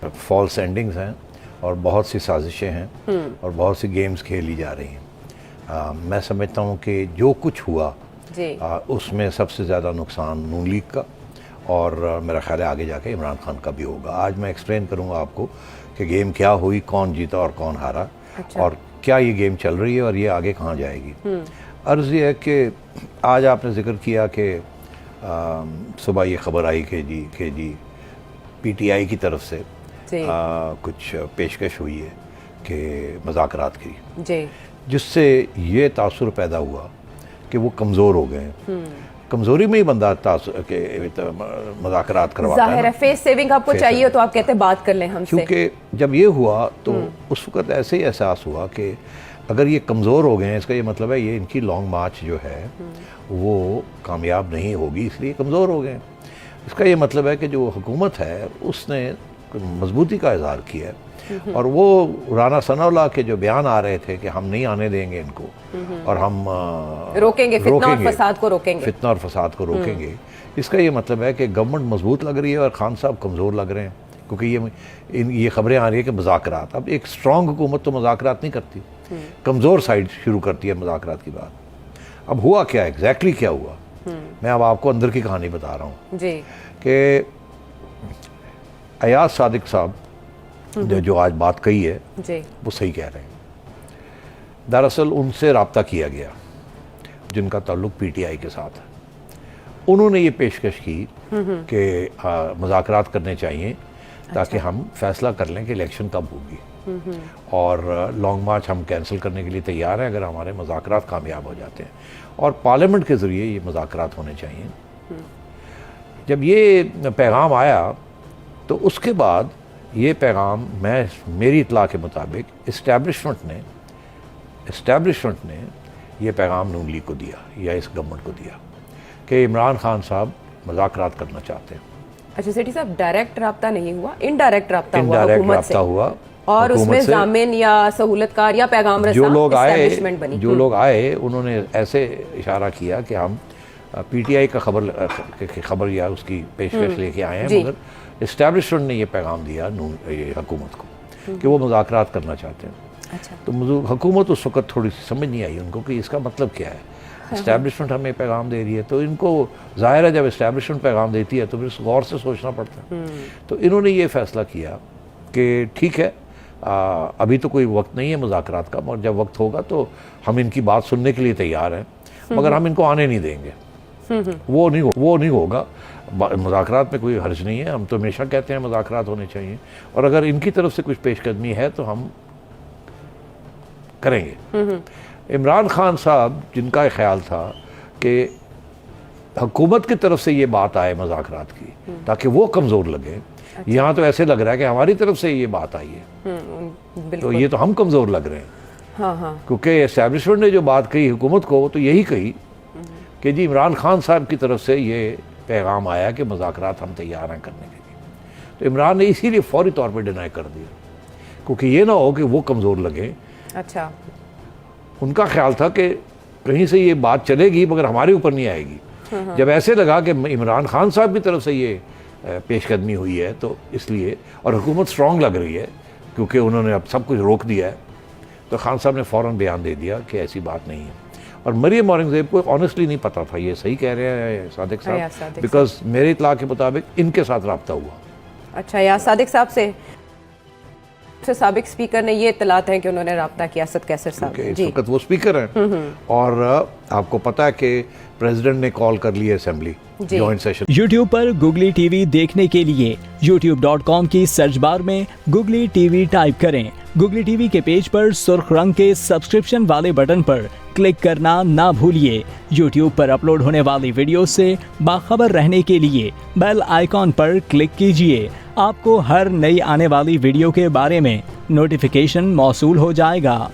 False endings हैं और बहुत सी साजिशें हैं और बहुत सी गेम्स खेली जा रही हैं। मैं समझता हूँ कि जो कुछ हुआ उसमें सबसे ज़्यादा नुकसान नून लीग का और मेरा ख्याल है आगे जाके इमरान खान का भी होगा। आज मैं एक्सप्लेन करूँगा आपको कि गेम क्या हुई, कौन जीता और कौन हारा, और क्या ये गेम चल रही है और ये आगे कहाँ जाएगी। अर्ज़ ये है कि आज आपने जिक्र किया कि सुबह ये खबर आई कि जी PTI की तरफ से कुछ पेशकश हुई है कि मुज़ाकरात की, जिससे ये तासुर पैदा हुआ कि वो कमज़ोर हो गए हैं। कमज़ोरी में ही बंदा मुज़ाकरात करवाता है। ज़ाहिर है फेस सेविंग आपको चाहिए तो आप कहते हैं बात कर लें हमसे। क्योंकि जब ये हुआ तो उस वक़्त ऐसे ही एहसास हुआ कि अगर ये कमज़ोर हो गए हैं, इसका ये मतलब है ये इनकी लॉन्ग मार्च जो है वो कामयाब नहीं होगी, इसलिए कमज़ोर हो गए हैं। इसका ये मतलब है कि जो हुकूमत है उसने मजबूती का इज़हार किया है, और वो राना सनाउल्लाह के जो बयान आ रहे थे कि हम नहीं आने देंगे इनको और हम रोकेंगे फितना और फसाद को रोकेंगे, इसका ये मतलब है कि गवर्नमेंट मजबूत लग रही है और खान साहब कमज़ोर लग रहे हैं। क्योंकि ये खबरें आ रही है कि मुज़ाकरात, अब एक स्ट्रॉन्ग हुकूमत तो मुज़ाकरात नहीं करती, कमज़ोर साइड शुरू करती है मुज़ाकरात की बात। अब हुआ क्या, एग्जैक्टली क्या हुआ, मैं अब आपको अंदर की कहानी बता रहा हूँ कि अयाज सादिक साहब ने जो आज बात कही है वो सही कह रहे हैं। दरअसल उनसे रब्ता किया गया जिनका ताल्लुक PTI के साथ है। उन्होंने ये पेशकश की कि मुज़ाकरात करने चाहिए ताकि हम फैसला कर लें कि इलेक्शन कब होगी, और लॉन्ग मार्च हम कैंसिल करने के लिए तैयार हैं अगर हमारे मुज़ाकरात कामयाब हो जाते हैं, और पार्लियामेंट के ज़रिए ये मुज़ाकरात होने चाहिए। जब ये पैगाम आया तो उसके बाद ये पैगाम मेरी इत्तला के मुताबिक इस्टेब्लिशमेंट ने ये पैगाम नून लीग को दिया या इस गवर्नमेंट को दिया कि इमरान खान साहब मुज़ाकरात करना चाहते हैं। अच्छा सेठी साहब, डायरेक्ट रब्ता नहीं हुआ, इनडायरेक्ट रब्ता हुआ और उसमें जामिन या सहूलतकार या पैगाम रसा एस्टैब्लिशमेंट बनी। जो लोग आए उन्होंने ऐसे इशारा किया कि हम PTI का खबर या उसकी पेशकश लेके आए हैं, मगर इस्टेब्लिशमेंट ने ये पैगाम दिया ये हुकूमत को कि वो मुज़ाकरात करना चाहते हैं। तो हुकूमत उस वक्त थोड़ी सी समझ नहीं आई उनको कि इसका मतलब क्या है, इस्टेब्लिशमेंट हमें पैगाम दे रही है। तो इनको ज़ाहिर है जब इस्टेब्लिशमेंट पैगाम देती है तो फिर गौर से सोचना पड़ता है। तो इन्होंने ये फ़ैसला किया कि ठीक है, अभी तो कोई वक्त नहीं है मुज़ाकरात का, और जब वक्त होगा तो हम इनकी बात सुनने के लिए तैयार हैं, मगर हम इनको आने नहीं देंगे। वो नहीं होगा। मुज़ाकरात में कोई हर्ज नहीं है, हम तो हमेशा कहते हैं मुज़ाकरात होने चाहिए, और अगर इनकी तरफ से कुछ पेशकदमी है तो हम करेंगे। इमरान खान साहब जिनका ख्याल था कि हुकूमत की तरफ से ये बात आए मुज़ाकरात की ताकि वो कमज़ोर लगे, यहाँ तो ऐसे लग रहा है कि हमारी तरफ से ये बात आई है, तो ये तो हम कमज़ोर लग रहे हैं। क्योंकि एस्टैब्लिशमेंट ने जो बात कही हुकूमत को तो यही कही कि जी इमरान खान साहब की तरफ से ये पैगाम आया कि मुज़ाकरात हम तैयार हैं करने के लिए। तो इमरान ने इसीलिए फौरी तौर पर डिनाई कर दिया, क्योंकि ये ना हो कि वो कमज़ोर लगे। अच्छा, उनका ख्याल था कि कहीं से ये बात चलेगी मगर हमारे ऊपर नहीं आएगी। जब ऐसे लगा कि इमरान खान साहब की तरफ से ये पेशकदमी हुई है तो इसलिए, और हुकूमत स्ट्रॉन्ग लग रही है क्योंकि उन्होंने अब सब कुछ रोक दिया है, तो खान साहब ने फ़ौरन बयान दे दिया कि ऐसी बात नहीं है। और मरियम औरंगज़ेब को ऑनेस्टली नहीं पता था, ये सही कह रहे हैं सादिक साहब, बिकॉज मेरे इत्तला के मुताबिक इनके साथ रब्ता हुआ। अच्छा, या सादिक साहब से साबिक स्पीकर ने ये इत्तलात है कि उन्होंने रब्ता किया असद कैसर साहब। इस वक्त वो स्पीकर हैं, और आपको पता है कि प्रेसिडेंट ने कॉल कर ली असेंबली जॉइंट सेशन। YouTube पर Google TV देखने के लिए youtube.com की सर्च बार में Google TV टाइप करें। Google TV के पेज पर सुर्ख रंग के सब्सक्रिप्शन वाले बटन पर क्लिक करना ना भूलिए। YouTube पर अपलोड होने वाली वीडियो से बाखबर रहने के लिए बेल आइकॉन पर क्लिक कीजिए। आपको हर नई आने वाली वीडियो के बारे में नोटिफिकेशन मौसूल हो जाएगा।